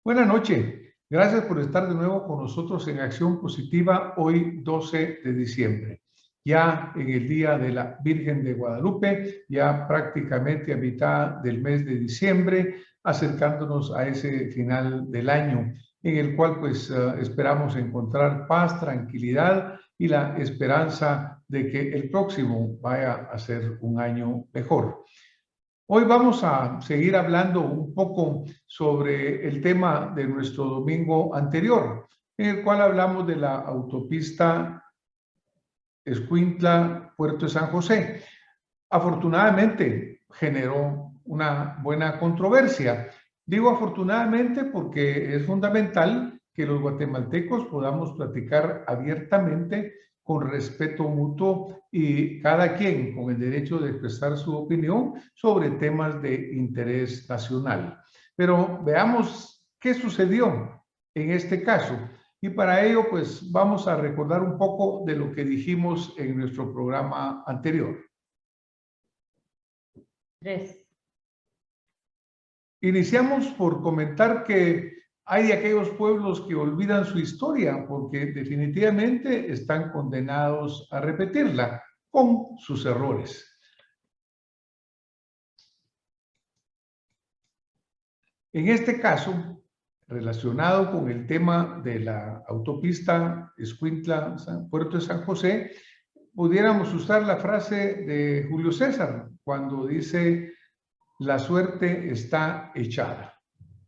Buenas noches. Gracias por estar de nuevo con nosotros en Acción Positiva hoy 12 de diciembre. Ya en el Día de la Virgen de Guadalupe, ya prácticamente a mitad del mes de diciembre, acercándonos a ese final del año, en el cual pues esperamos encontrar paz, tranquilidad y la esperanza de que el próximo vaya a ser un año mejor. Hoy vamos a seguir hablando un poco sobre el tema de nuestro domingo anterior, en el cual hablamos de la autopista Escuintla-Puerto de San José. Afortunadamente generó una buena controversia. Digo afortunadamente porque es fundamental que los guatemaltecos podamos platicar abiertamente con respeto mutuo y cada quien con el derecho de expresar su opinión sobre temas de interés nacional. Pero veamos qué sucedió en este caso. Y para ello, pues vamos a recordar un poco de lo que dijimos en nuestro programa anterior. 3. Iniciamos por comentar que hay de aquellos pueblos que olvidan su historia porque definitivamente están condenados a repetirla con sus errores. En este caso, relacionado con el tema de la autopista Escuintla-Puerto de San José, pudiéramos usar la frase de Julio César cuando dice: la suerte está echada.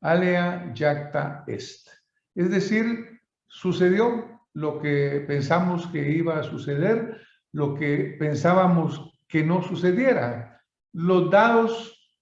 Alea jacta est. Es decir, sucedió lo que pensamos que iba a suceder, lo que pensábamos que no sucediera. Los dados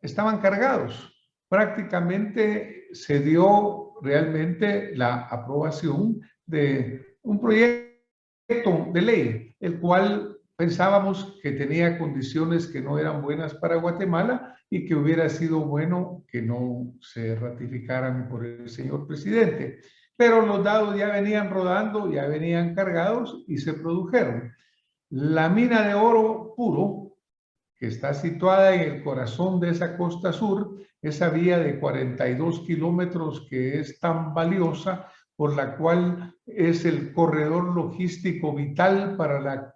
estaban cargados. Prácticamente se dio realmente la aprobación de un proyecto de ley, el cual pensábamos que tenía condiciones que no eran buenas para Guatemala y que hubiera sido bueno que no se ratificaran por el señor presidente. Pero los dados ya venían rodando, ya venían cargados y se produjeron. La mina de oro puro, que está situada en el corazón de esa costa sur, esa vía de 42 kilómetros que es tan valiosa, por la cual es el corredor logístico vital para la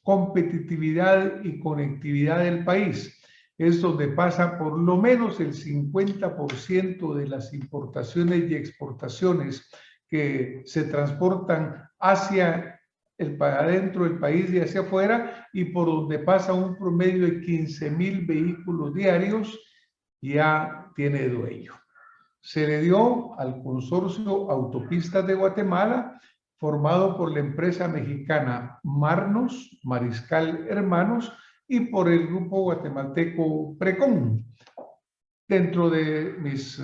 competitividad y conectividad del país. Es donde pasa por lo menos el 50% de las importaciones y exportaciones que se transportan hacia adentro del país y hacia afuera, y por donde pasa un promedio de 15,000 vehículos diarios, ya tiene dueño. Se le dio al Consorcio Autopistas de Guatemala, formado por la empresa mexicana Marnos, Mariscal Hermanos, y por el grupo guatemalteco Precon. Dentro de mis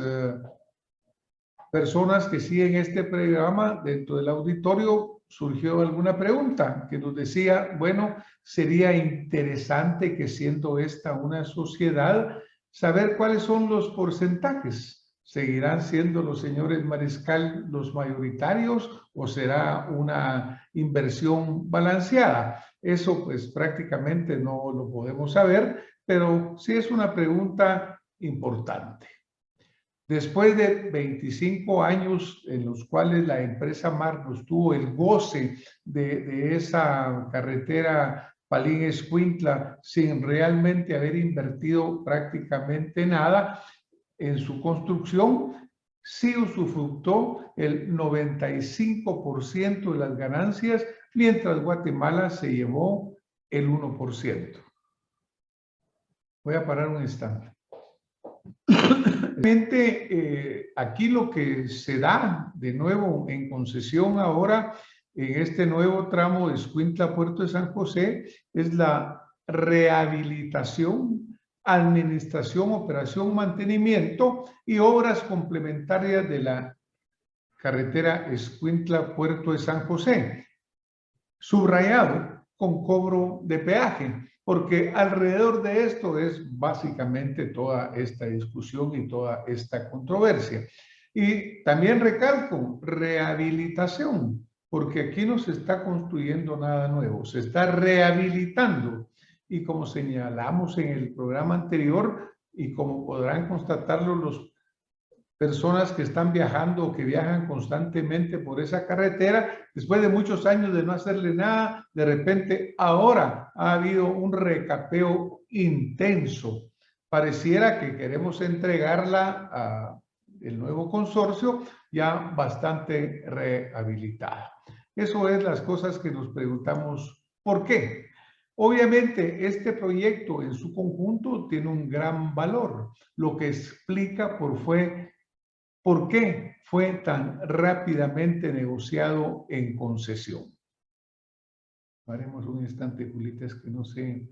personas que siguen este programa, dentro del auditorio, surgió alguna pregunta que nos decía, bueno, sería interesante que siendo esta una sociedad, saber cuáles son los porcentajes. ¿Seguirán siendo los señores Mariscal los mayoritarios o será una inversión balanceada? Eso pues prácticamente no lo podemos saber, pero sí es una pregunta importante. Después de 25 años en los cuales la empresa Marcos tuvo el goce de esa carretera Palín-Escuintla sin realmente haber invertido prácticamente nada en su construcción, sí usufructó el 95% de las ganancias, mientras Guatemala se llevó el 1%. Voy a parar un instante. Aquí lo que se da de nuevo en concesión ahora en este nuevo tramo de Escuintla-Puerto de San José es la rehabilitación, administración, operación, mantenimiento y obras complementarias de la carretera Escuintla-Puerto de San José, subrayado con cobro de peaje, porque alrededor de esto es básicamente toda esta discusión y toda esta controversia. Y también recalco, rehabilitación, porque aquí no se está construyendo nada nuevo, se está rehabilitando. Y como señalamos en el programa anterior, y como podrán constatarlo los personas que están viajando o que viajan constantemente por esa carretera, después de muchos años de no hacerle nada, de repente ahora ha habido un recapeo intenso. Pareciera que queremos entregarla al nuevo consorcio ya bastante rehabilitada. Eso es las cosas que nos preguntamos, ¿por qué? Obviamente, este proyecto en su conjunto tiene un gran valor, lo que explica por qué fue tan rápidamente negociado en concesión. Paremos un instante, Julita, es que no sé.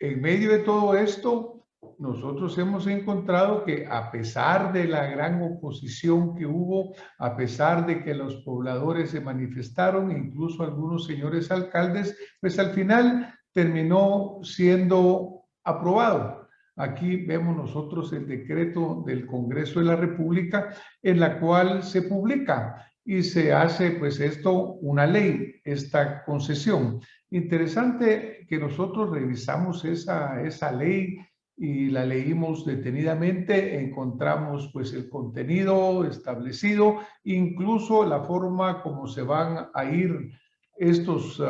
En medio de todo esto, nosotros hemos encontrado que a pesar de la gran oposición que hubo, a pesar de que los pobladores se manifestaron, incluso algunos señores alcaldes, pues al final terminó siendo aprobado. Aquí vemos nosotros el decreto del Congreso de la República en la cual se publica y se hace pues esto una ley, esta concesión. Interesante que nosotros revisamos esa ley y la leímos detenidamente, encontramos pues el contenido establecido, incluso la forma como se van a ir estos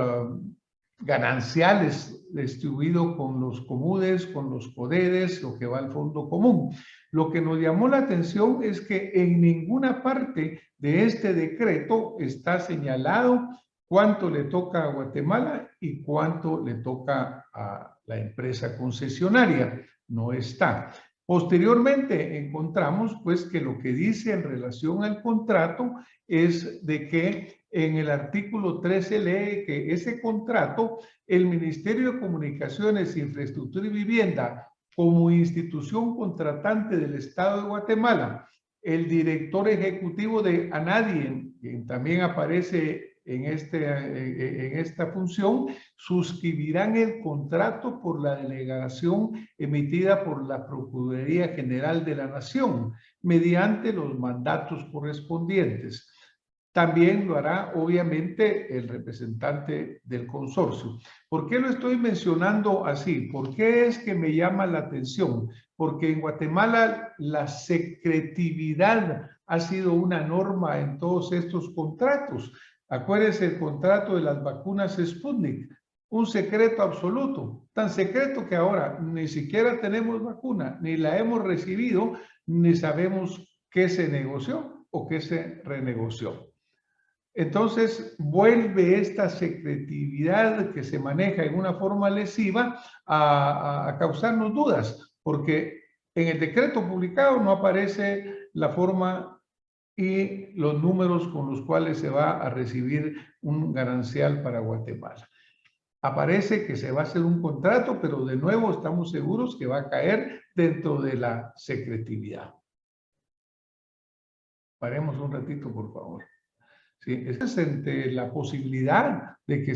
gananciales distribuidos con los comunes, con los poderes, lo que va al fondo común. Lo que nos llamó la atención es que en ninguna parte de este decreto está señalado cuánto le toca a Guatemala y cuánto le toca a la empresa concesionaria. No está. Posteriormente encontramos pues que lo que dice en relación al contrato es de que en el artículo 13 lee que ese contrato, el Ministerio de Comunicaciones, Infraestructura y Vivienda, como institución contratante del Estado de Guatemala, el director ejecutivo de ANADIE, quien también aparece en esta función, suscribirán el contrato por la delegación emitida por la Procuraduría General de la Nación, mediante los mandatos correspondientes. También lo hará, obviamente, el representante del consorcio. ¿Por qué lo estoy mencionando así? ¿Por qué es que me llama la atención? Porque en Guatemala la secretividad ha sido una norma en todos estos contratos. Acuérdense el contrato de las vacunas Sputnik, un secreto absoluto, tan secreto que ahora ni siquiera tenemos vacuna, ni la hemos recibido, ni sabemos qué se negoció o qué se renegoció. Entonces vuelve esta secretividad que se maneja en una forma lesiva a causarnos dudas, porque en el decreto publicado no aparece la forma y los números con los cuales se va a recibir un ganancial para Guatemala. Aparece que se va a hacer un contrato, pero de nuevo estamos seguros que va a caer dentro de la secretividad. Paremos un ratito, por favor. Sí, es entre la posibilidad de que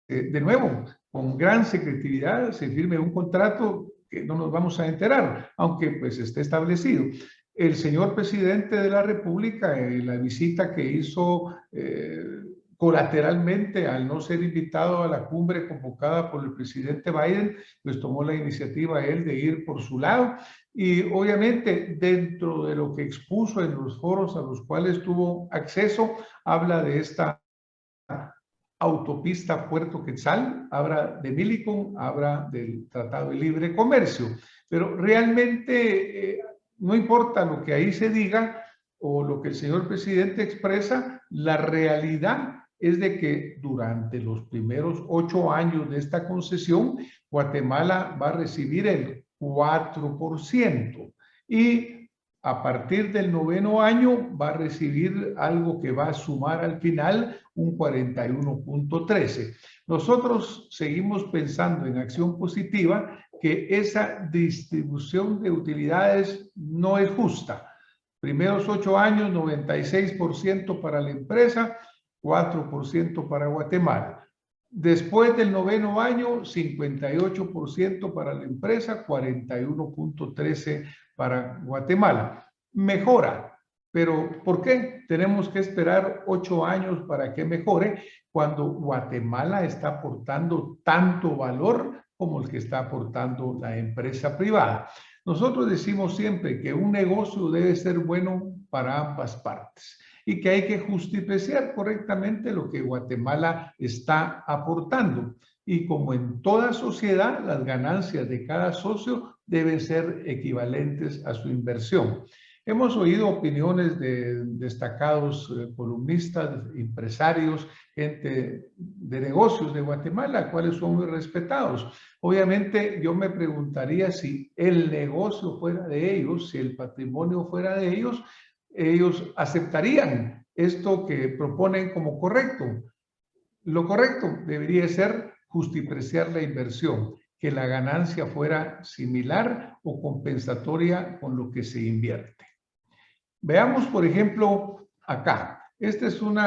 de nuevo, con gran secretividad, se firme un contrato que no nos vamos a enterar, aunque pues esté establecido. El señor presidente de la República, en la visita que hizo colateralmente al no ser invitado a la cumbre convocada por el presidente Biden, pues tomó la iniciativa él de ir por su lado y obviamente dentro de lo que expuso en los foros a los cuales tuvo acceso, habla de esta autopista Puerto Quetzal, habla de Millicom, habla del Tratado de Libre Comercio, pero realmente no importa lo que ahí se diga o lo que el señor presidente expresa, la realidad es de que durante los primeros 8 años de esta concesión, Guatemala va a recibir el 4% y a partir del 9º año va a recibir algo que va a sumar al final un 41.13. Nosotros seguimos pensando en acción positiva que esa distribución de utilidades no es justa. Primeros 8 años, 96% para la empresa, 4% para Guatemala. Después del 9º año, 58% para la empresa, 41.13% para Guatemala. Mejora, pero ¿por qué? Tenemos que esperar 8 años para que mejore cuando Guatemala está aportando tanto valor como el que está aportando la empresa privada. Nosotros decimos siempre que un negocio debe ser bueno para ambas partes y que hay que justificar correctamente lo que Guatemala está aportando. Y como en toda sociedad, las ganancias de cada socio deben ser equivalentes a su inversión. Hemos oído opiniones de destacados columnistas, empresarios, gente de negocios de Guatemala, cuales son muy respetados. Obviamente yo me preguntaría si el negocio fuera de ellos, si el patrimonio fuera de ellos, ellos aceptarían esto que proponen como correcto. Lo correcto debería ser justipreciar la inversión, que la ganancia fuera similar o compensatoria con lo que se invierte. Veamos, por ejemplo, acá. Este es un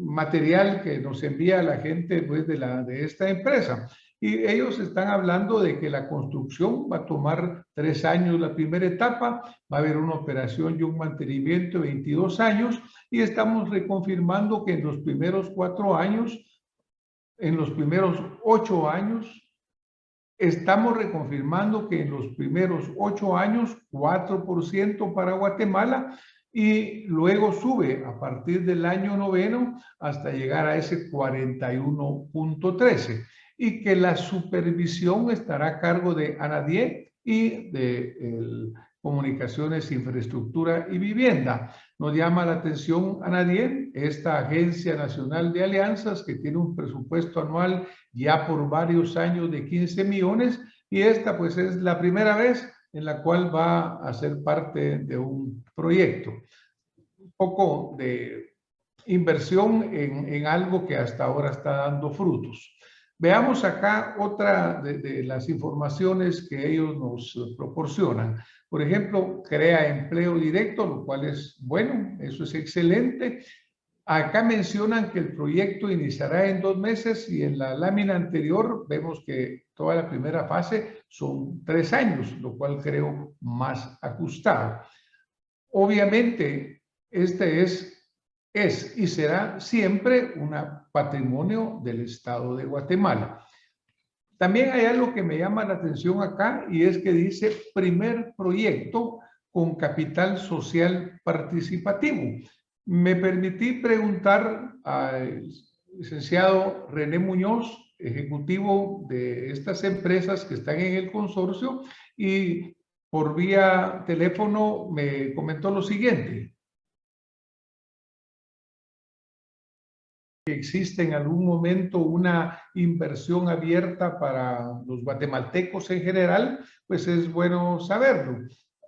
material que nos envía la gente pues, de esta empresa. Y ellos están hablando de que la construcción va a tomar 3 años la primera etapa, va a haber una operación y un mantenimiento de 22 años, y estamos reconfirmando que en los primeros 4 años, en los primeros 8 años, estamos reconfirmando que en los primeros 8 años, 4% para Guatemala, y luego sube a partir del año 9 hasta llegar a ese 41.13, y que la supervisión estará a cargo de ANADIE y de Comunicaciones, Infraestructura y Vivienda. Nos llama la atención ANADIE, esta Agencia Nacional de Alianzas, que tiene un presupuesto anual ya por varios años de 15 millones, y esta pues es la primera vez en la cual va a ser parte de un proyecto. Un poco de inversión en algo que hasta ahora está dando frutos. Veamos acá otra de las informaciones que ellos nos proporcionan. Por ejemplo, crea empleo directo, lo cual es bueno, eso es excelente. Acá mencionan que el proyecto iniciará en 2 meses y en la lámina anterior vemos que toda la primera fase son 3 años, lo cual creo más ajustado. Obviamente, este es y será siempre un patrimonio del Estado de Guatemala. También hay algo que me llama la atención acá, y es que dice primer proyecto con capital social participativo. Me permití preguntar al licenciado René Muñoz, ejecutivo de estas empresas que están en el consorcio, y por vía teléfono me comentó lo siguiente: que existe en algún momento una inversión abierta para los guatemaltecos en general, pues es bueno saberlo.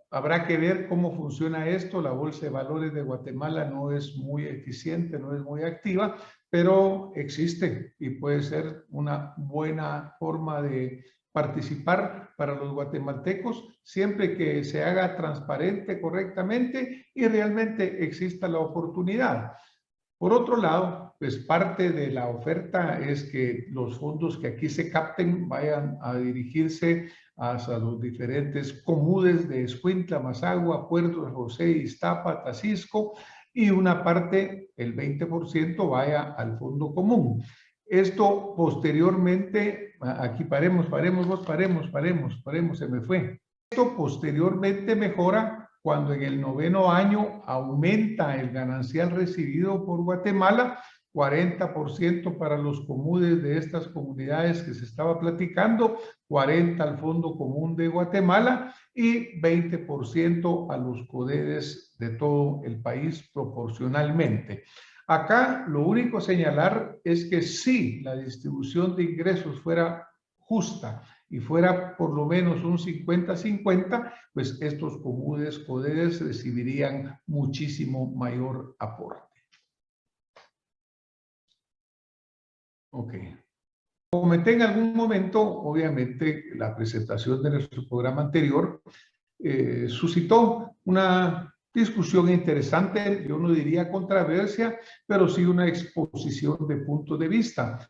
Habrá que ver cómo funciona esto. La Bolsa de Valores de Guatemala no es muy eficiente, no es muy activa, pero existe y puede ser una buena forma de participar para los guatemaltecos, siempre que se haga transparente, correctamente, y realmente exista la oportunidad. Por otro lado, pues parte de la oferta es que los fondos que aquí se capten vayan a dirigirse hacia los diferentes comunes de Escuintla, Mazagua, Puerto José, Iztapa, Tacisco, y una parte, el 20%, vaya al fondo común. Esto posteriormente, aquí paremos, se me fue. Esto posteriormente mejora cuando en el 9º año aumenta el ganancial recibido por Guatemala, 40% para los comunes de estas comunidades que se estaba platicando, 40% al Fondo Común de Guatemala y 20% a los CODEDES de todo el país proporcionalmente. Acá lo único a señalar es que si la distribución de ingresos fuera justa y fuera por lo menos un 50-50, pues estos comunes CODEDES recibirían muchísimo mayor aporte. Ok. Comenté en algún momento, obviamente, la presentación de nuestro programa anterior suscitó una discusión interesante, yo no diría controversia, pero sí una exposición de puntos de vista.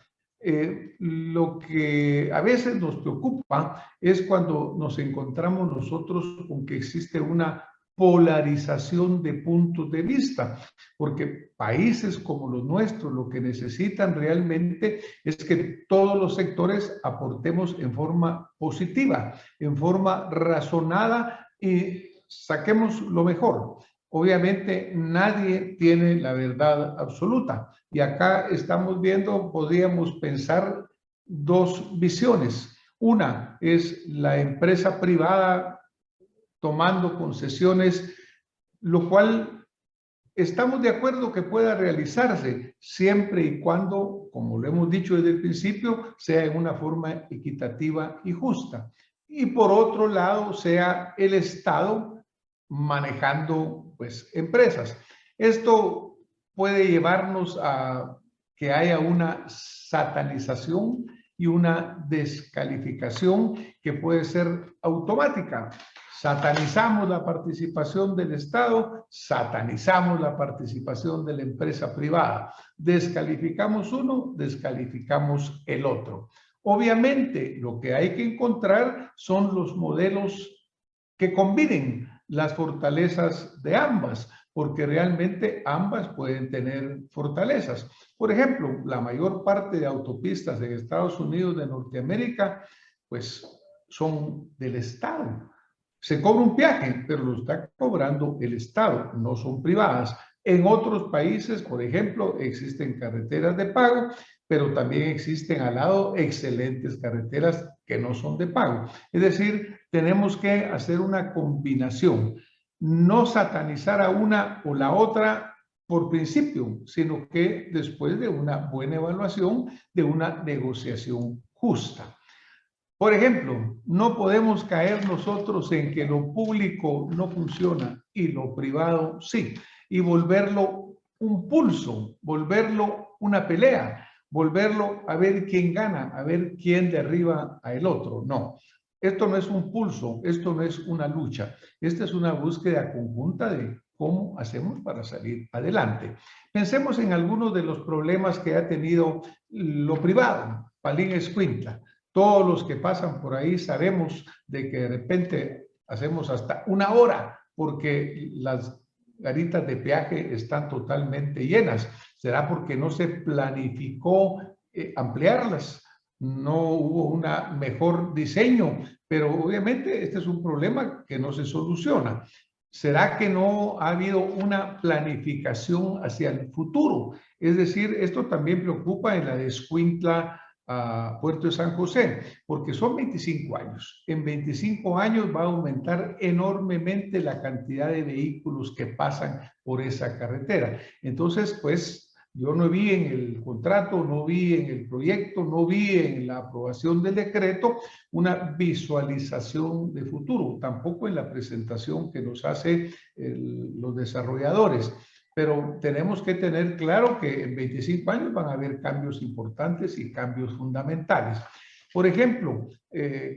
Lo que a veces nos preocupa es cuando nos encontramos nosotros con que existe una polarización de puntos de vista, porque países como los nuestros lo que necesitan realmente es que todos los sectores aportemos en forma positiva, en forma razonada y saquemos lo mejor. Obviamente nadie tiene la verdad absoluta y acá estamos viendo, podríamos pensar dos visiones. Una es la empresa privada tomando concesiones, lo cual estamos de acuerdo que pueda realizarse siempre y cuando, como lo hemos dicho desde el principio, sea en una forma equitativa y justa. Y por otro lado, sea el Estado manejando pues empresas. Esto puede llevarnos a que haya una satanización y una descalificación que puede ser automática. Satanizamos la participación del Estado, satanizamos la participación de la empresa privada. Descalificamos uno, descalificamos el otro. Obviamente, lo que hay que encontrar son los modelos que combinen las fortalezas de ambas, porque realmente ambas pueden tener fortalezas. Por ejemplo, la mayor parte de autopistas en Estados Unidos de Norteamérica, pues son del Estado. Se cobra un peaje, pero lo está cobrando el Estado, no son privadas. En otros países, por ejemplo, existen carreteras de pago, pero también existen al lado excelentes carreteras que no son de pago. Es decir, tenemos que hacer una combinación, no satanizar a una o la otra por principio, sino que después de una buena evaluación, de una negociación justa. Por ejemplo, no podemos caer nosotros en que lo público no funciona y lo privado sí, y volverlo un pulso, volverlo una pelea, volverlo a ver quién gana, a ver quién derriba a el otro. No, esto no es un pulso, esto no es una lucha, esta es una búsqueda conjunta de cómo hacemos para salir adelante. Pensemos en algunos de los problemas que ha tenido lo privado, Palín Escuintla. Todos los que pasan por ahí sabemos de que de repente hacemos hasta una hora porque las garitas de peaje están totalmente llenas. ¿Será porque no se planificó ampliarlas? No hubo un mejor diseño, pero obviamente este es un problema que no se soluciona. ¿Será que no ha habido una planificación hacia el futuro? Es decir, esto también preocupa en la de Escuintla a Puerto de San José, porque son 25 años. En 25 años va a aumentar enormemente la cantidad de vehículos que pasan por esa carretera. Entonces, pues, yo no vi en el contrato, no vi en el proyecto, no vi en la aprobación del decreto una visualización de futuro, tampoco en la presentación que nos hacen los desarrolladores. Pero tenemos que tener claro que en 25 años van a haber cambios importantes y cambios fundamentales. Por ejemplo,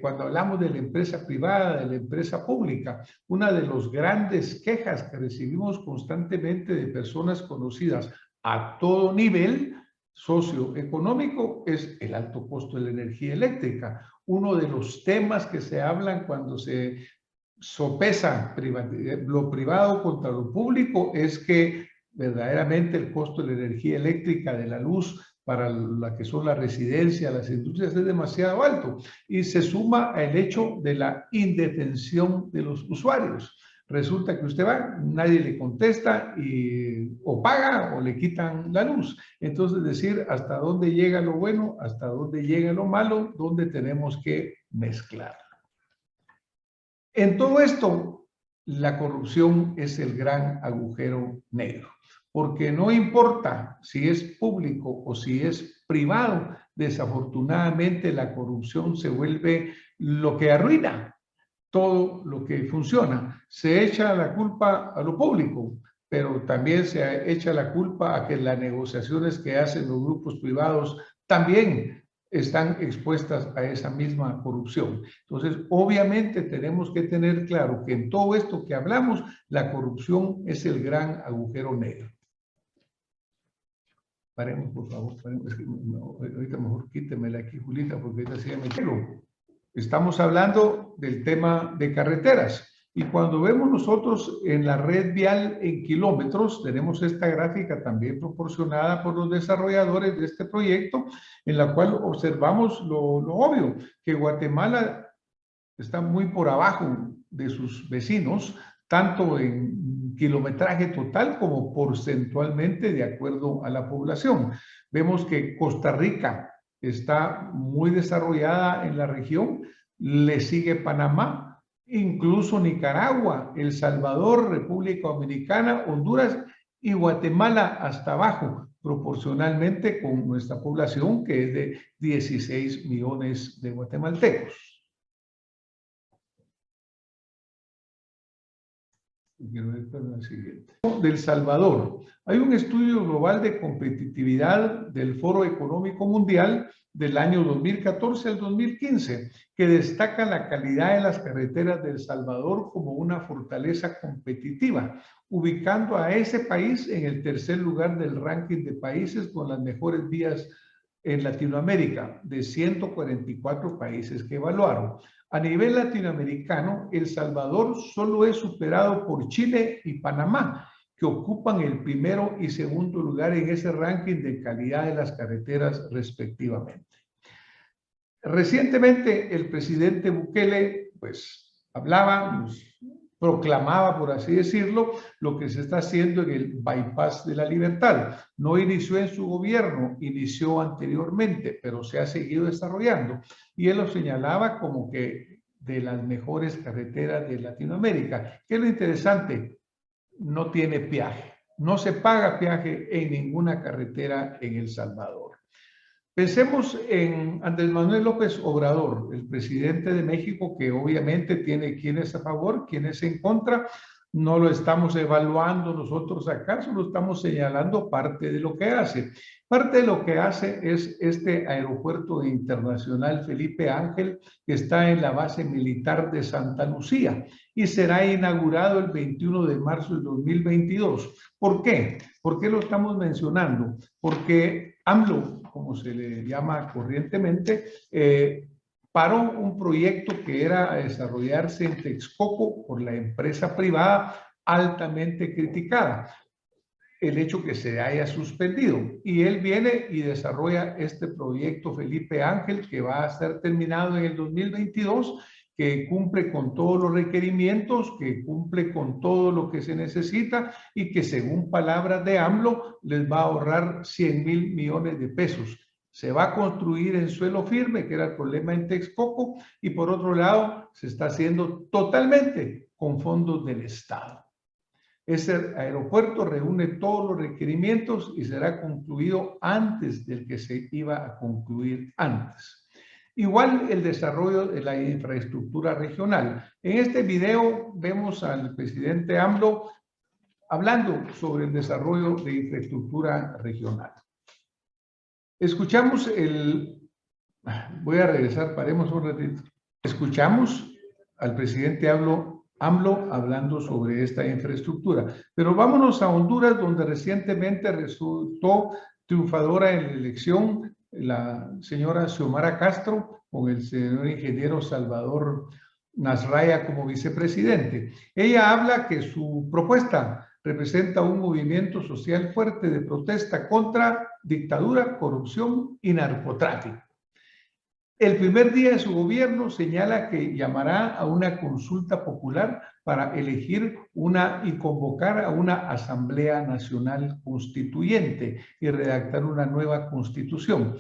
cuando hablamos de la empresa privada, de la empresa pública, una de las grandes quejas que recibimos constantemente de personas conocidas a todo nivel socioeconómico es el alto costo de la energía eléctrica. Uno de los temas que se hablan cuando se sopesa lo privado contra lo público es que verdaderamente el costo de la energía eléctrica, de la luz, para la que son las residencias, las industrias, es demasiado alto. Y se suma el hecho de la indefensión de los usuarios. Resulta que usted va, nadie le contesta y o paga o le quitan la luz. Entonces, decir hasta dónde llega lo bueno, hasta dónde llega lo malo, dónde tenemos que mezclar. En todo esto, la corrupción es el gran agujero negro, porque no importa si es público o si es privado, desafortunadamente la corrupción se vuelve lo que arruina todo lo que funciona. Se echa la culpa a lo público, pero también se echa la culpa a que las negociaciones que hacen los grupos privados también están expuestas a esa misma corrupción. Entonces, obviamente tenemos que tener claro que en todo esto que hablamos, la corrupción es el gran agujero negro. Paremos, por favor. Paremos. Es que, no, ahorita mejor quítemela aquí, Julita, porque ahorita sí me quiero. Estamos hablando del tema de carreteras. Y cuando vemos nosotros en la red vial en kilómetros, tenemos esta gráfica también proporcionada por los desarrolladores de este proyecto, en la cual observamos lo obvio, que Guatemala está muy por abajo de sus vecinos, tanto en kilometraje total como porcentualmente de acuerdo a la población. Vemos que Costa Rica está muy desarrollada en la región, le sigue Panamá, incluso Nicaragua, El Salvador, República Dominicana, Honduras y Guatemala hasta abajo, proporcionalmente con nuestra población que es de 16 millones de guatemaltecos. Del Salvador. Hay un estudio global de competitividad del Foro Económico Mundial del año 2014 al 2015 que destaca la calidad de las carreteras de El Salvador como una fortaleza competitiva, ubicando a ese país en el tercer lugar del ranking de países con las mejores vías en Latinoamérica, de 144 países que evaluaron. A nivel latinoamericano, El Salvador solo es superado por Chile y Panamá, que ocupan el primero y segundo lugar en ese ranking de calidad de las carreteras respectivamente. Recientemente, el presidente Bukele, pues, hablaba, proclamaba, por así decirlo, lo que se está haciendo en el bypass de la libertad. No inició en su gobierno, inició anteriormente, pero se ha seguido desarrollando. Y él lo señalaba como que de las mejores carreteras de Latinoamérica. ¿Qué es lo interesante? No tiene peaje. No se paga peaje en ninguna carretera en El Salvador. Pensemos en Andrés Manuel López Obrador, el presidente de México, que obviamente tiene quienes a favor, quienes en contra. No lo estamos evaluando nosotros acá, solo estamos señalando parte de lo que hace. Parte de lo que hace es este aeropuerto internacional Felipe Ángel, que está en la base militar de Santa Lucía y será inaugurado el 21 de marzo del 2022. ¿Por qué? ¿Por qué lo estamos mencionando? Porque AMLO, como se le llama corrientemente, paró un proyecto que era a desarrollarse en Texcoco por la empresa privada altamente criticada, el hecho que se haya suspendido. Y él viene y desarrolla este proyecto Felipe Ángel que va a ser terminado en el 2022, que cumple con todos los requerimientos, que cumple con todo lo que se necesita y que según palabras de AMLO les va a ahorrar 100,000 millones de pesos. Se va a construir en suelo firme, que era el problema en Texcoco, y por otro lado se está haciendo totalmente con fondos del Estado. Ese aeropuerto reúne todos los requerimientos y será concluido antes del que se iba a concluir antes. Igual el desarrollo de la infraestructura regional. En este video vemos al presidente AMLO hablando sobre el desarrollo de infraestructura regional. Escuchamos voy a regresar, paremos un ratito. Escuchamos al presidente AMLO hablando sobre esta infraestructura. Pero vámonos a Honduras, donde recientemente resultó triunfadora en la elección la señora Xiomara Castro con el señor ingeniero Salvador Nasralla como vicepresidente. Ella habla que su propuesta representa un movimiento social fuerte de protesta contra dictadura, corrupción y narcotráfico. El primer día de su gobierno señala que llamará a una consulta popular para elegir y convocar a una Asamblea Nacional Constituyente y redactar una nueva constitución.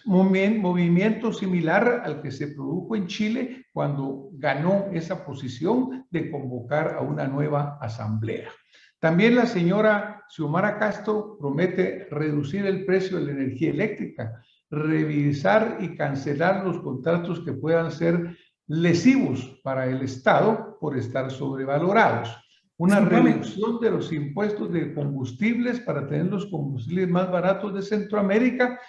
Movimiento similar al que se produjo en Chile cuando ganó esa posición de convocar a una nueva asamblea. También la señora Xiomara Castro promete reducir el precio de la energía eléctrica, revisar y cancelar los contratos que puedan ser lesivos para el Estado por estar sobrevalorados. Una reducción de los impuestos de combustibles para tener los combustibles más baratos de Centroamérica.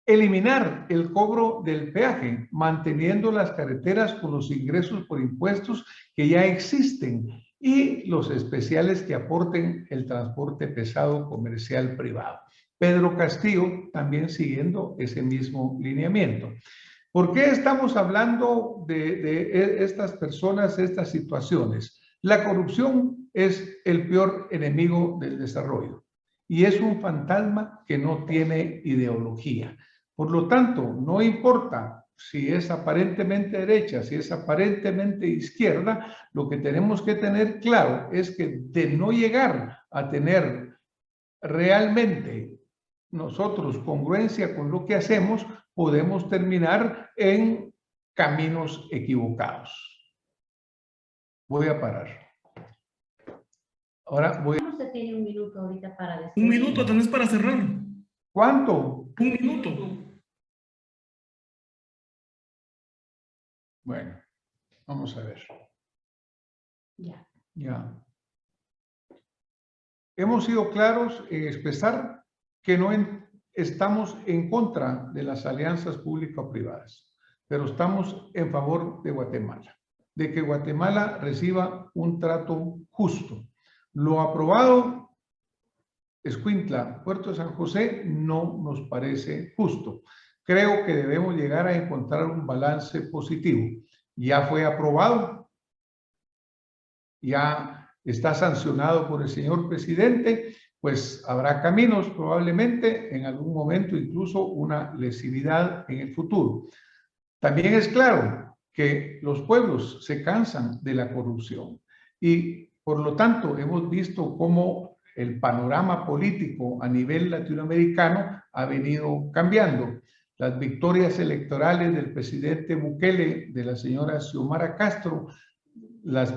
Eliminar el cobro del peaje, manteniendo las carreteras con los ingresos por impuestos que ya existen y los especiales que aporten el transporte pesado comercial privado. Pedro Castillo también siguiendo ese mismo lineamiento. ¿Por qué estamos hablando de estas personas, estas situaciones? La corrupción es el peor enemigo del desarrollo y es un fantasma que no tiene ideología. Por lo tanto, no importa si es aparentemente derecha, si es aparentemente izquierda, lo que tenemos que tener claro es que de no llegar a tener realmente nosotros congruencia con lo que hacemos, podemos terminar en caminos equivocados. Voy a parar. Ahora voy. Usted tiene un minuto ahorita para decir. Un minuto tenés para cerrar. ¿Cuánto? Un minuto. Bueno, vamos a ver. Ya. Hemos sido claros en expresar que no estamos en contra de las alianzas público-privadas, pero estamos en favor de Guatemala, de que Guatemala reciba un trato justo. Lo aprobado, Escuintla, Puerto de San José, no nos parece justo. Creo que debemos llegar a encontrar un balance positivo. Ya fue aprobado, ya está sancionado por el señor presidente, pues habrá caminos probablemente, en algún momento incluso una lesividad en el futuro. También es claro que los pueblos se cansan de la corrupción y por lo tanto hemos visto cómo el panorama político a nivel latinoamericano ha venido cambiando. Las victorias electorales del presidente Bukele, de la señora Xiomara Castro, las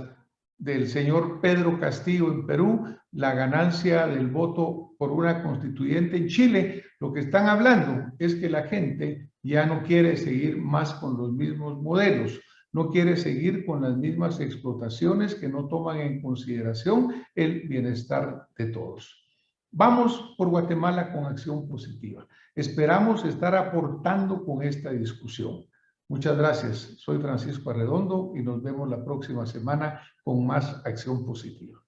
del señor Pedro Castillo en Perú, la ganancia del voto por una constituyente en Chile, lo que están hablando es que la gente ya no quiere seguir más con los mismos modelos, no quiere seguir con las mismas explotaciones que no toman en consideración el bienestar de todos. Vamos por Guatemala con acción positiva. Esperamos estar aportando con esta discusión. Muchas gracias. Soy Francisco Arredondo y nos vemos la próxima semana con más acción positiva.